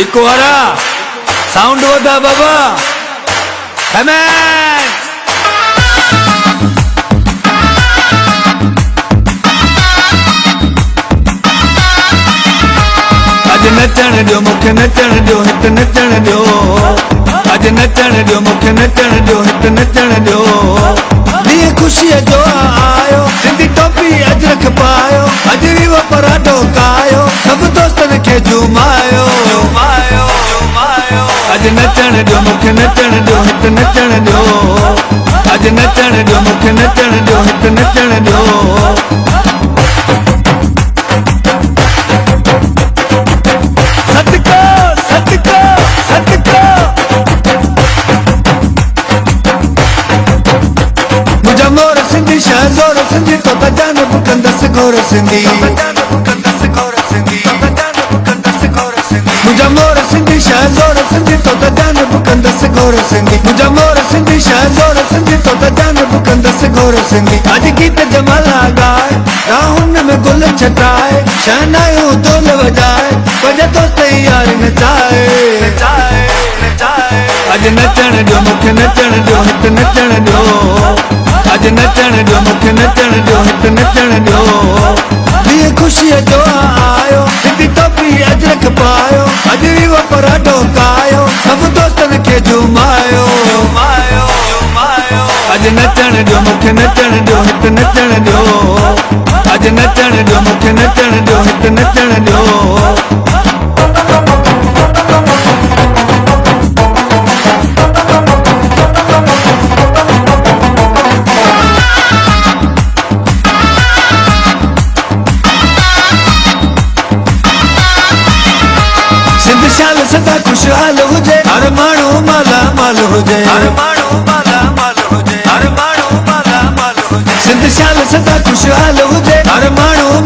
eco वारा sound वधा बाबा comment अज नचण दियो मूंखे नचण दियो हित नचण दियो अज नचण दियो मूंखे नचण दियो हित नचण दियो ॾींहुं ख़ुशीअ जो आयो सिंधी टोपी अजरक पायो अज भी वो पराठो कायो सभु दोस्तनि खे झुमायो अज नचण दियो मूंखे नचण दियो हित नचण दियो अज नचण दियो मूंखे नचण दियो हित नचण दियो मोर सिंधी शहज़ोर सिंधी तो तजान बुकंदस गोर सिंधी मुझा मोर सिंधी शहज़ोर सिंधी तो तजान बुकंदस गोर सिंधी मुझा मोर सिंधी शहज़ोर सिंधी तो तजान बुकंदस गोर सिंधी अज गीत जमाला गाए राहुन में गुल छटाए शहनाइयों ढोल बजाए वजह दोस्त यार नचाए अज नचण दियो मूंखे नचण दियो हित नचण दियो अज नचण दियो मूंखे नचण दियो हित नचण दियो ॾींहुं ख़ुशीअ जो आयो सिंधी टोपी अजरक पायो अज भी वो पराठो कायो सभु दोस्तनि खे झुमायो अज नचण दियो मूंखे नचण दियो हित नचण दियो अज नचण दियो मूंखे नचण दियो हित नचण दियो शाल सदा खुशहाल हुजे हर माण्हू माला माल हुजे सिंध शाल सदा खुशहाल हुजे हर माण्हू